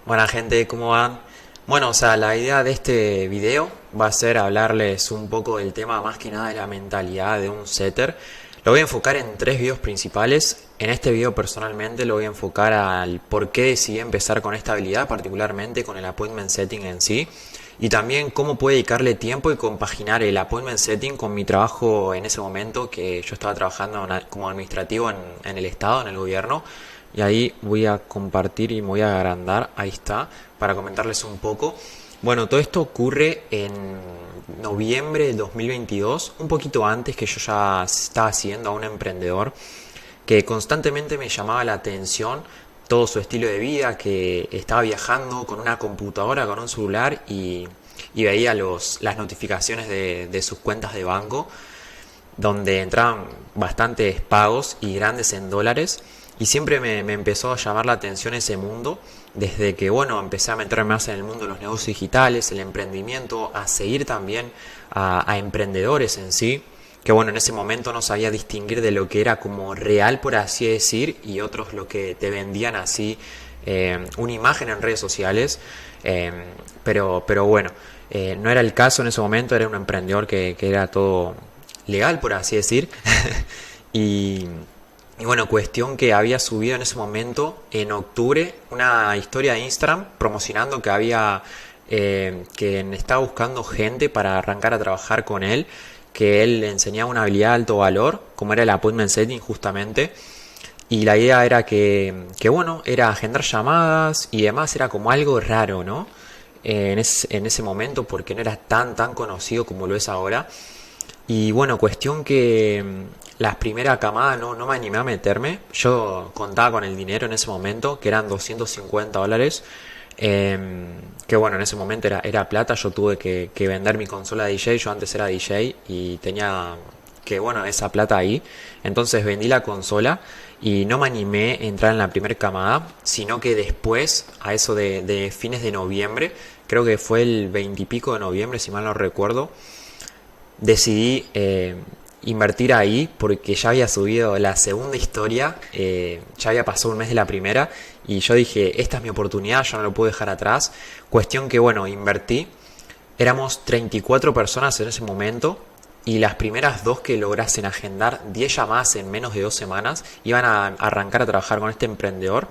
Buena gente, ¿cómo van? Bueno, la idea de este video va a ser hablarles un poco del tema más que nada de la mentalidad de un setter. Lo voy a enfocar en tres videos principales. En este video personalmente lo voy a enfocar al por qué decidí empezar con esta habilidad, particularmente con el appointment setting en sí. Y también cómo puedo dedicarle tiempo y compaginar el appointment setting con mi trabajo en ese momento, que yo estaba trabajando como administrativo en el estado, en el gobierno. Y ahí voy a compartir y me voy a agrandar, ahí está, para comentarles un poco. Bueno, todo esto ocurre en noviembre del 2022, un poquito antes que yo ya estaba siguiendo a un emprendedor que constantemente me llamaba la atención todo su estilo de vida, que estaba viajando con una computadora, con un celular y veía las notificaciones de sus cuentas de banco, donde entraban bastantes pagos y grandes en dólares. Y siempre me empezó a llamar la atención ese mundo, desde que bueno, empecé a meterme más en el mundo de los negocios digitales, el emprendimiento, a seguir también a emprendedores en sí, que bueno, en ese momento no sabía distinguir de lo que era como real, por así decir, y otros lo que te vendían así una imagen en redes sociales. Pero bueno, no era el caso en ese momento, era un emprendedor que era todo legal, por así decir. y, y bueno, cuestión que había subido en ese momento, en octubre, una historia de Instagram promocionando que había que estaba buscando gente para arrancar a trabajar con él, que él le enseñaba una habilidad de alto valor, como era el appointment setting justamente. Y la idea era que bueno, era agendar llamadas y demás, era como algo raro, ¿no? En ese momento, porque no era tan conocido como lo es ahora. Y bueno, cuestión que las primeras camadas no me animé a meterme. Yo contaba con el dinero en ese momento, que eran $250. Que bueno, en ese momento era plata. Yo tuve que vender mi consola de DJ. Yo antes era DJ y tenía que bueno, esa plata ahí. Entonces vendí la consola y no me animé a entrar en la primera camada, sino que después, a eso de fines de noviembre, creo que fue el 20 y pico de noviembre, si mal no recuerdo, decidí invertir ahí porque ya había subido la segunda historia, ya había pasado un mes de la primera y yo dije, esta es mi oportunidad, yo no lo puedo dejar atrás. Cuestión que bueno, invertí, éramos 34 personas en ese momento y las primeras dos que lograsen agendar 10 llamadas en menos de 2 semanas iban a arrancar a trabajar con este emprendedor.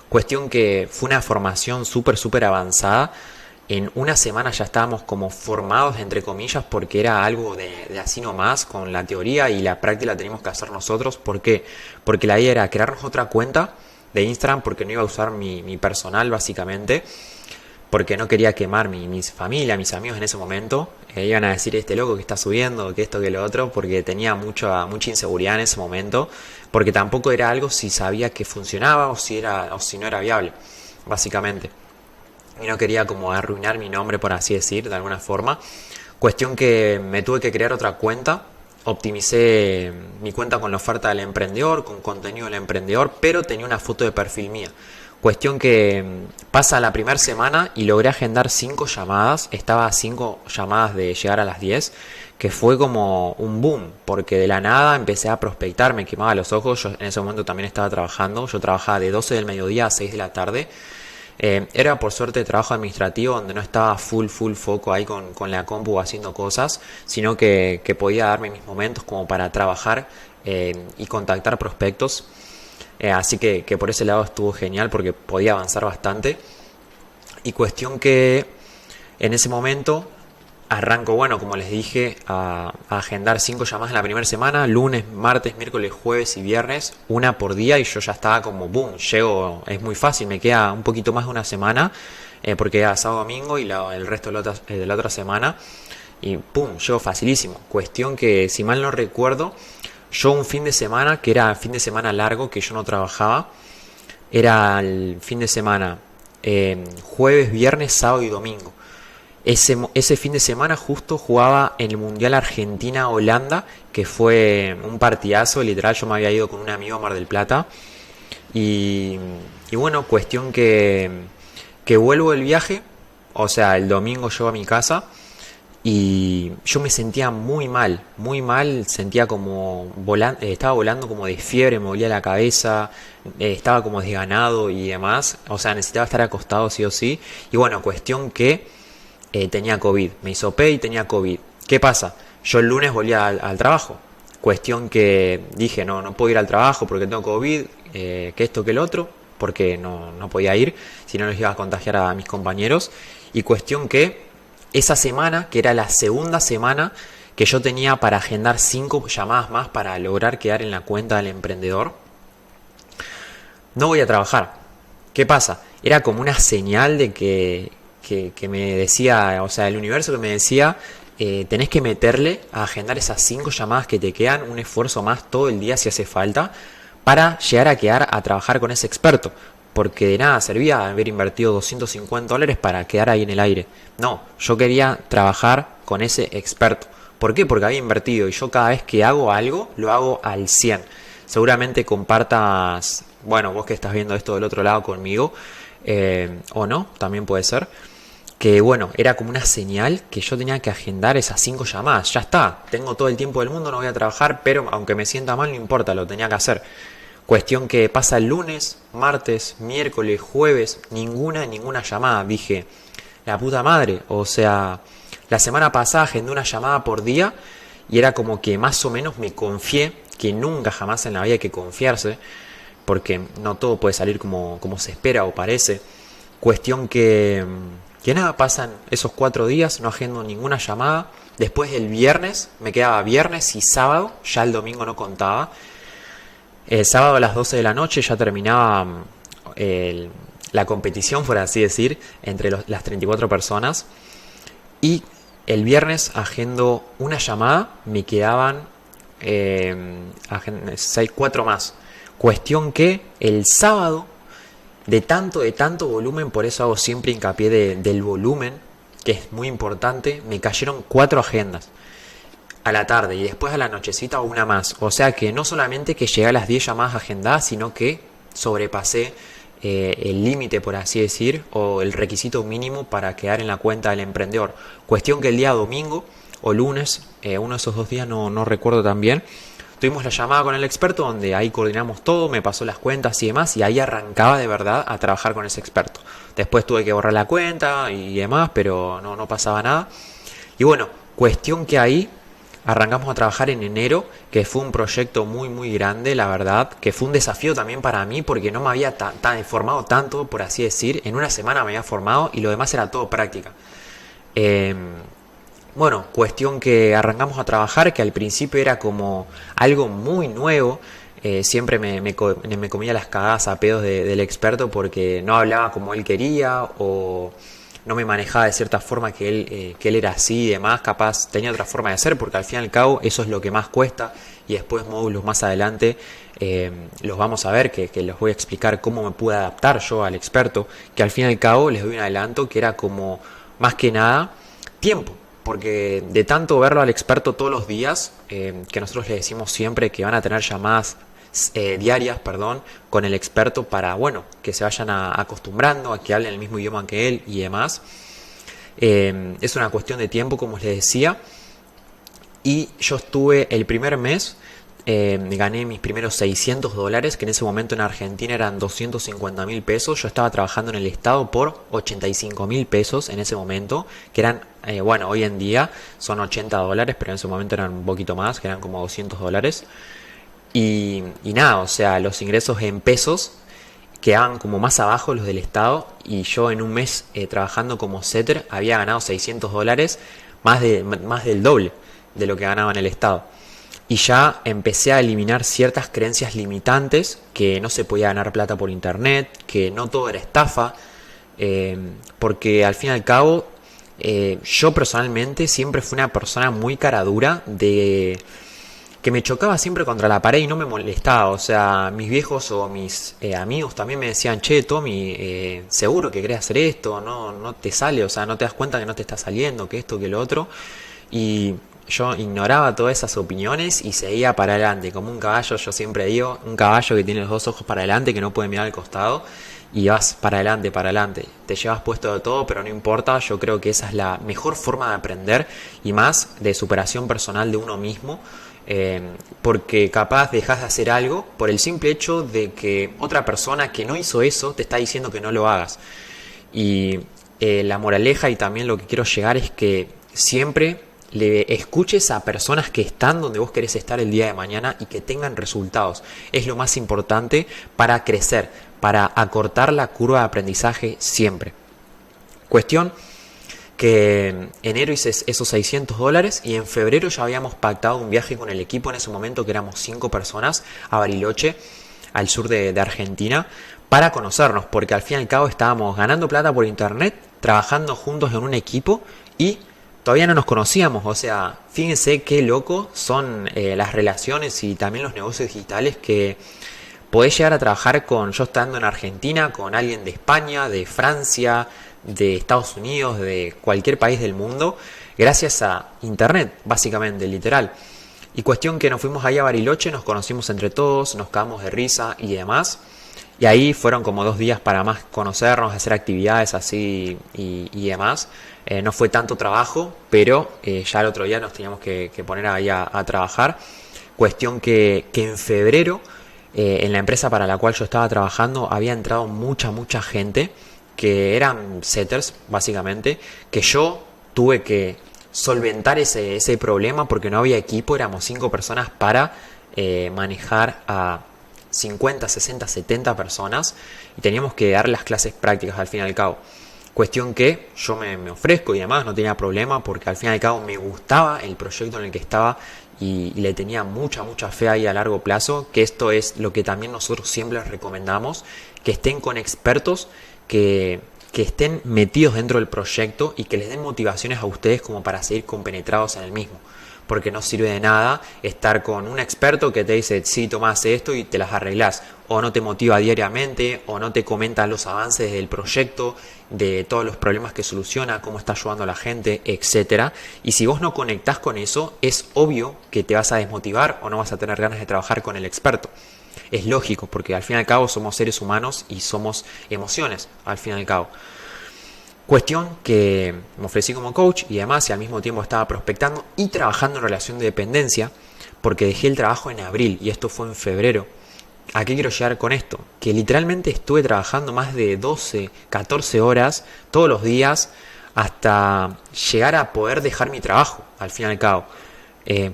Cuestión que fue una formación súper avanzada. En una semana ya estábamos como formados, entre comillas, porque era algo de así nomás, con la teoría y la práctica la teníamos que hacer nosotros. ¿Por qué? Porque la idea era crearnos otra cuenta de Instagram, porque no iba a usar mi personal básicamente, porque no quería quemar mi familia, mis amigos en ese momento. Iban a decir, este loco que está subiendo, que esto, que lo otro, porque tenía mucha inseguridad en ese momento, porque tampoco era algo si sabía que funcionaba o si no era viable, básicamente. Y no quería como arruinar mi nombre, por así decir, de alguna forma. Cuestión que me tuve que crear otra cuenta. Optimicé mi cuenta con la oferta del emprendedor, con contenido del emprendedor, pero tenía una foto de perfil mía. Cuestión que pasa la primera semana y logré agendar 5 llamadas. Estaba a 5 llamadas de llegar a las 10, que fue como un boom, porque de la nada empecé a prospectar, me quemaba los ojos. Yo en ese momento también estaba trabajando. Yo trabajaba de 12 del mediodía a 6 de la tarde. Era por suerte trabajo administrativo donde no estaba full foco ahí con la compu haciendo cosas, sino que podía darme mis momentos como para trabajar y contactar prospectos. Así que por ese lado estuvo genial porque podía avanzar bastante. Y cuestión que en ese momento arranco, bueno, como les dije, a agendar 5 llamadas en la primera semana, lunes, martes, miércoles, jueves y viernes, una por día, y yo ya estaba como, boom, llego, es muy fácil, me queda un poquito más de una semana, porque era sábado, domingo y el resto de la otra semana, y pum, llego facilísimo. Cuestión que, si mal no recuerdo, yo un fin de semana, que era fin de semana largo, que yo no trabajaba, era el fin de semana jueves, viernes, sábado y domingo. Ese fin de semana justo jugaba en el Mundial Argentina-Holanda, que fue un partidazo, literal. Yo me había ido con un amigo a Mar del Plata. Y, y bueno, cuestión que vuelvo del viaje, o sea, el domingo llego a mi casa y yo me sentía muy mal, sentía como estaba volando como de fiebre, me dolía la cabeza, estaba como desganado y demás, o sea, necesitaba estar acostado sí o sí, y bueno, cuestión que tenía COVID, me hisopé y tenía COVID. ¿Qué pasa? Yo el lunes volví al trabajo, cuestión que dije, no puedo ir al trabajo porque tengo COVID, que esto, que el otro, porque no podía ir, si no les iba a contagiar a mis compañeros, y cuestión que esa semana, que era la segunda semana que yo tenía para agendar 5 llamadas más para lograr quedar en la cuenta del emprendedor, no voy a trabajar. ¿Qué pasa? Era como una señal de que me decía, o sea, el universo que me decía, tenés que meterle a agendar esas 5 llamadas que te quedan, un esfuerzo más todo el día si hace falta, para llegar a quedar a trabajar con ese experto. Porque de nada servía haber invertido $250 para quedar ahí en el aire. No, yo quería trabajar con ese experto. ¿Por qué? Porque había invertido y yo cada vez que hago algo, lo hago al 100. Seguramente compartas, bueno, vos que estás viendo esto del otro lado conmigo, o no, también puede ser, que bueno, era como una señal que yo tenía que agendar esas 5 llamadas. Ya está, tengo todo el tiempo del mundo, no voy a trabajar, pero aunque me sienta mal, no importa, lo tenía que hacer. Cuestión que pasa el lunes, martes, miércoles, jueves, ninguna llamada. Dije, la puta madre, o sea, la semana pasada agendé una llamada por día y era como que más o menos me confié, que nunca jamás en la vida hay que confiarse, porque no todo puede salir como se espera o parece. Cuestión que nada, pasan esos 4 días, no agendo ninguna llamada. Después del viernes, me quedaba viernes y sábado, ya el domingo no contaba. El sábado a las 12 de la noche ya terminaba la competición, por así decir, entre las 34 personas. Y el viernes agendo una llamada, me quedaban 4 más. Cuestión que el sábado, de tanto volumen, por eso hago siempre hincapié del volumen, que es muy importante, me cayeron 4 agendas a la tarde y después a la nochecita una más. O sea que no solamente que llegué a las 10 llamadas agendadas, sino que sobrepasé el límite, por así decir, o el requisito mínimo para quedar en la cuenta del emprendedor. Cuestión que el día domingo o lunes, uno de esos 2 días no recuerdo tan bien, tuvimos la llamada con el experto donde ahí coordinamos todo, me pasó las cuentas y demás, y ahí arrancaba de verdad a trabajar con ese experto. Después tuve que borrar la cuenta y demás, pero no pasaba nada. Y bueno, cuestión que ahí arrancamos a trabajar en enero, que fue un proyecto muy grande, la verdad, que fue un desafío también para mí porque no me había formado tanto, por así decir. En una semana me había formado y lo demás era todo práctica. Bueno, cuestión que arrancamos a trabajar, que al principio era como algo muy nuevo. Siempre me comía las cagadas a pedos del experto porque no hablaba como él quería o no me manejaba de cierta forma que él era así y demás. Capaz tenía otra forma de hacer, porque al fin y al cabo eso es lo que más cuesta, y después módulos más adelante los vamos a ver, que los voy a explicar cómo me pude adaptar yo al experto, que al fin y al cabo les doy un adelanto que era como más que nada tiempo. Porque de tanto verlo al experto todos los días, que nosotros le decimos siempre que van a tener llamadas diarias, con el experto para, bueno, que se vayan acostumbrando a que hablen el mismo idioma que él y demás. Es una cuestión de tiempo, como les decía. Y yo estuve el primer mes, gané mis primeros $600, que en ese momento en Argentina eran 250.000 pesos. Yo estaba trabajando en el estado por 85.000 pesos en ese momento, que eran, bueno, hoy en día son $80, pero en ese momento eran un poquito más, que eran como $200. Y nada, o sea, los ingresos en pesos quedaban como más abajo los del estado, y yo en un mes trabajando como setter había ganado $600, más del doble de lo que ganaba en el estado. Y ya empecé a eliminar ciertas creencias limitantes, que no se podía ganar plata por internet, que no todo era estafa, porque al fin y al cabo yo personalmente siempre fui una persona muy cara dura, que me chocaba siempre contra la pared y no me molestaba. O sea, mis viejos o mis amigos también me decían: che, Tommy, seguro que querés hacer esto, no te sale, o sea, no te das cuenta que no te está saliendo, que esto, que lo otro. Y yo ignoraba todas esas opiniones y seguía para adelante, como un caballo. Yo siempre digo, un caballo que tiene los 2 ojos para adelante, que no puede mirar al costado. y vas para adelante, para adelante. Te llevas puesto de todo, pero no importa. Yo creo que esa es la mejor forma de aprender y más de superación personal de uno mismo. Porque capaz dejas de hacer algo por el simple hecho de que otra persona que no hizo eso te está diciendo que no lo hagas. Y la moraleja y también lo que quiero llegar es que siempre le escuches a personas que están donde vos querés estar el día de mañana y que tengan resultados. Es lo más importante para crecer, para acortar la curva de aprendizaje siempre. Cuestión que en enero hice esos $600 y en febrero ya habíamos pactado un viaje con el equipo, en ese momento que éramos 5 personas, a Bariloche, al sur de Argentina, para conocernos, porque al fin y al cabo estábamos ganando plata por internet, trabajando juntos en un equipo y todavía no nos conocíamos. O sea, fíjense qué loco son las relaciones y también los negocios digitales, que podés llegar a trabajar yo estando en Argentina, con alguien de España, de Francia, de Estados Unidos, de cualquier país del mundo, gracias a internet, básicamente, literal. Y cuestión que nos fuimos ahí a Bariloche, nos conocimos entre todos, nos cagamos de risa y demás. Y ahí fueron como 2 días para más conocernos, hacer actividades así y demás. No fue tanto trabajo, pero ya el otro día nos teníamos que poner ahí a trabajar. Cuestión que en febrero, en la empresa para la cual yo estaba trabajando, había entrado mucha gente, que eran setters, básicamente, que yo tuve que solventar ese problema porque no había equipo, éramos 5 personas para manejar a 50, 60, 70 personas y teníamos que dar las clases prácticas al fin y al cabo. Cuestión que yo me ofrezco y demás, no tenía problema porque al fin y al cabo me gustaba el proyecto en el que estaba y le tenía mucha fe ahí a largo plazo, que esto es lo que también nosotros siempre les recomendamos, que estén con expertos que estén metidos dentro del proyecto y que les den motivaciones a ustedes como para seguir compenetrados en el mismo. Porque no sirve de nada estar con un experto que te dice, sí, tomás esto y te las arreglás, o no te motiva diariamente, o no te comenta los avances del proyecto, de todos los problemas que soluciona, cómo está ayudando a la gente, etcétera. Y si vos no conectás con eso, es obvio que te vas a desmotivar o no vas a tener ganas de trabajar con el experto. Es lógico, porque al fin y al cabo somos seres humanos y somos emociones, al fin y al cabo. Cuestión que me ofrecí como coach y además y al mismo tiempo estaba prospectando y trabajando en relación de dependencia, porque dejé el trabajo en abril y esto fue en febrero. ¿A qué quiero llegar con esto? Que literalmente estuve trabajando más de 12, 14 horas todos los días hasta llegar a poder dejar mi trabajo, al fin y al cabo.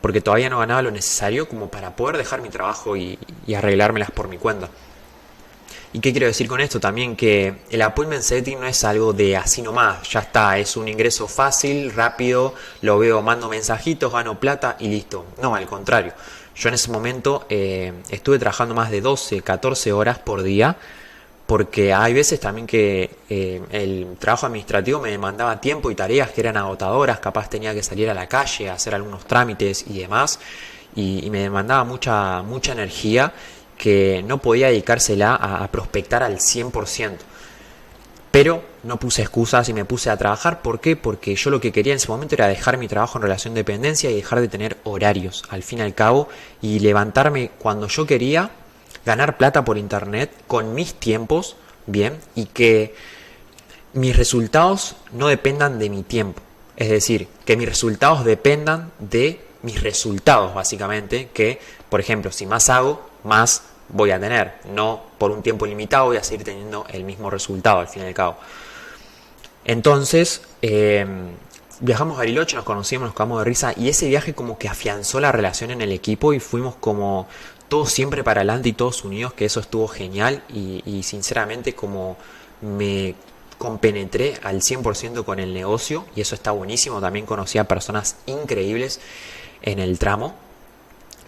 Porque todavía no ganaba lo necesario como para poder dejar mi trabajo y arreglármelas por mi cuenta. ¿Y qué quiero decir con esto? También que el appointment setting no es algo de así nomás, ya está, es un ingreso fácil, rápido, lo veo, mando mensajitos, gano plata y listo. No, al contrario. Yo en ese momento estuve trabajando más de 12, 14 horas por día, porque hay veces también que el trabajo administrativo me demandaba tiempo y tareas que eran agotadoras, capaz tenía que salir a la calle a hacer algunos trámites y demás, y me demandaba mucha energía que no podía dedicársela a prospectar al 100%. Pero no puse excusas y me puse a trabajar. ¿Por qué? Porque yo lo que quería en ese momento era dejar mi trabajo en relación de dependencia y dejar de tener horarios, al fin y al cabo, y levantarme cuando yo quería, ganar plata por internet con mis tiempos, bien, y que mis resultados no dependan de mi tiempo. Es decir, que mis resultados dependan de mis resultados, básicamente, que, por ejemplo, si más hago, más voy a tener. No por un tiempo limitado voy a seguir teniendo el mismo resultado, al fin y al cabo. Entonces, viajamos a Bariloche, nos conocimos, nos cagamos de risa, y ese viaje como que afianzó la relación en el equipo y fuimos como todos siempre para adelante y todos unidos, que eso estuvo genial y sinceramente como me compenetré al 100% con el negocio y eso está buenísimo. También conocí a personas increíbles en el tramo.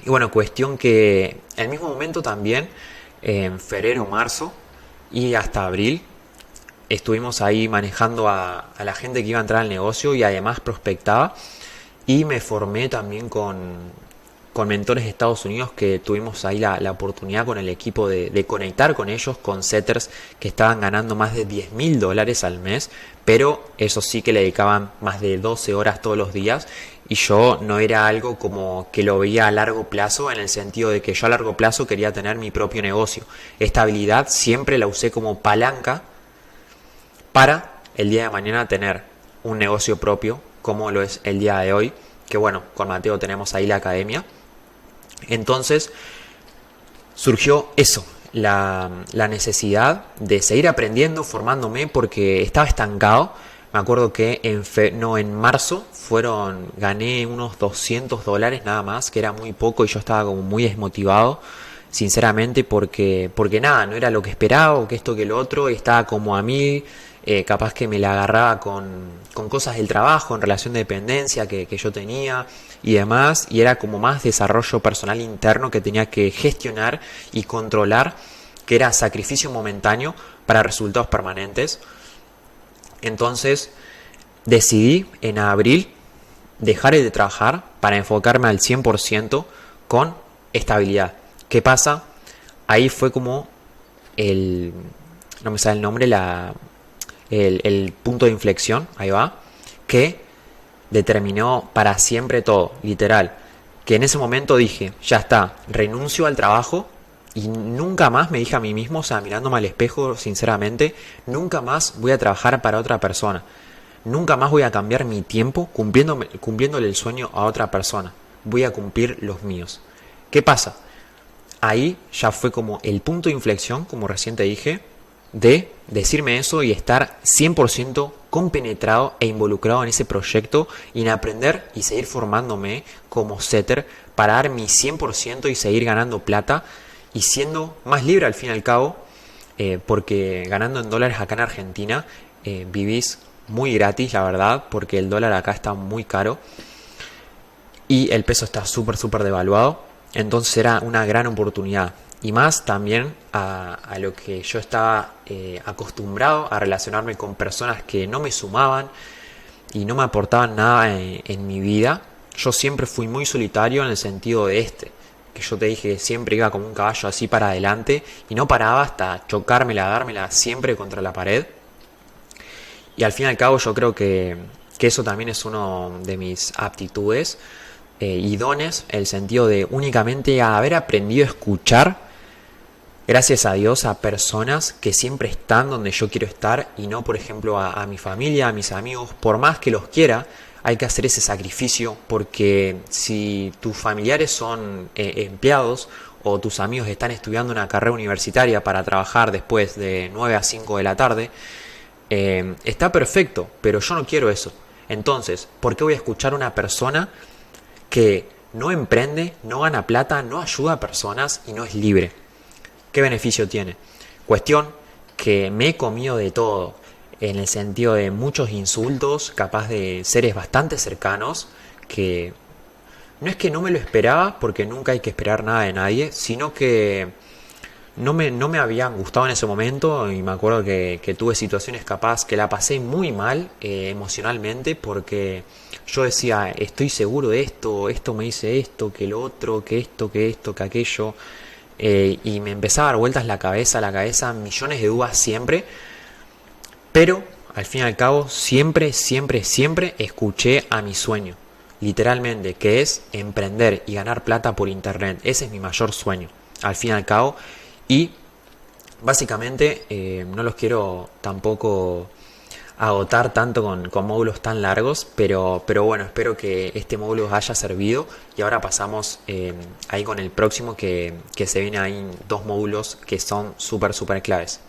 Y bueno, cuestión que en el mismo momento también, en febrero, marzo y hasta abril, estuvimos ahí manejando a la gente que iba a entrar al negocio y además prospectaba. Y me formé también con con mentores de Estados Unidos que tuvimos ahí la oportunidad con el equipo de conectar con ellos, con setters que estaban ganando más de $10.000 al mes, pero eso sí que le dedicaban más de 12 horas todos los días, y yo no era algo como que lo veía a largo plazo, en el sentido de que yo a largo plazo quería tener mi propio negocio. Esta habilidad siempre la usé como palanca para el día de mañana tener un negocio propio, como lo es el día de hoy, que bueno, con Mateo tenemos ahí la academia. Entonces surgió eso, la necesidad de seguir aprendiendo, formándome, porque estaba estancado. Me acuerdo que en marzo gané unos $200 nada más, que era muy poco, y yo estaba como muy desmotivado, sinceramente, porque nada, no era lo que esperaba, o que esto que lo otro, y estaba como a mí. Capaz que me la agarraba con cosas del trabajo, en relación de dependencia que yo tenía y demás, y era como más desarrollo personal interno que tenía que gestionar y controlar, que era sacrificio momentáneo para resultados permanentes. Entonces decidí en abril dejar de trabajar para enfocarme al 100% con estabilidad. ¿Qué pasa? Ahí fue como no me sale el nombre, el punto de inflexión, ahí va, que determinó para siempre todo, literal. Que en ese momento dije, ya está, renuncio al trabajo, y nunca más, me dije a mí mismo, o sea, mirándome al espejo, sinceramente, nunca más voy a trabajar para otra persona. Nunca más voy a cambiar mi tiempo cumpliéndole el sueño a otra persona. Voy a cumplir los míos. ¿Qué pasa? Ahí ya fue como el punto de inflexión, como recién te dije, de decirme eso y estar 100% compenetrado e involucrado en ese proyecto, y en aprender y seguir formándome como setter para dar mi 100% y seguir ganando plata y siendo más libre al fin y al cabo, porque ganando en dólares acá en Argentina vivís muy gratis, la verdad, porque el dólar acá está muy caro y el peso está súper devaluado. Entonces era una gran oportunidad. Y más también a lo que yo estaba acostumbrado a relacionarme con personas que no me sumaban y no me aportaban nada en mi vida. Yo siempre fui muy solitario, en el sentido de que yo te dije que siempre iba como un caballo así para adelante y no paraba hasta chocármela, dármela siempre contra la pared. Y al fin y al cabo yo creo que eso también es uno de mis aptitudes y dones, el sentido de únicamente haber aprendido a escuchar, gracias a Dios, a personas que siempre están donde yo quiero estar, y no, por ejemplo, a mi familia, a mis amigos. Por más que los quiera, hay que hacer ese sacrificio, porque si tus familiares son empleados, o tus amigos están estudiando una carrera universitaria para trabajar después de 9 a 5 de la tarde, está perfecto, pero yo no quiero eso. Entonces, ¿por qué voy a escuchar a una persona que no emprende, no gana plata, no ayuda a personas y no es libre? ¿Qué beneficio tiene? Cuestión que me he comido de todo, en el sentido de muchos insultos, capaz de seres bastante cercanos, que no es que no me lo esperaba, porque nunca hay que esperar nada de nadie, sino que no me habían gustado en ese momento, y me acuerdo que tuve situaciones capaz que la pasé muy mal emocionalmente, porque yo decía, estoy seguro de esto me dice esto, que lo otro, que esto, que aquello. Y me empezaba a dar vueltas la cabeza, millones de dudas siempre, pero al fin y al cabo siempre escuché a mi sueño, literalmente, que es emprender y ganar plata por internet. Ese es mi mayor sueño, al fin y al cabo. Y básicamente no los quiero tampoco agotar tanto con módulos tan largos, pero bueno, espero que este módulo os haya servido, y ahora pasamos ahí con el próximo, que se viene ahí 2 módulos que son súper claves.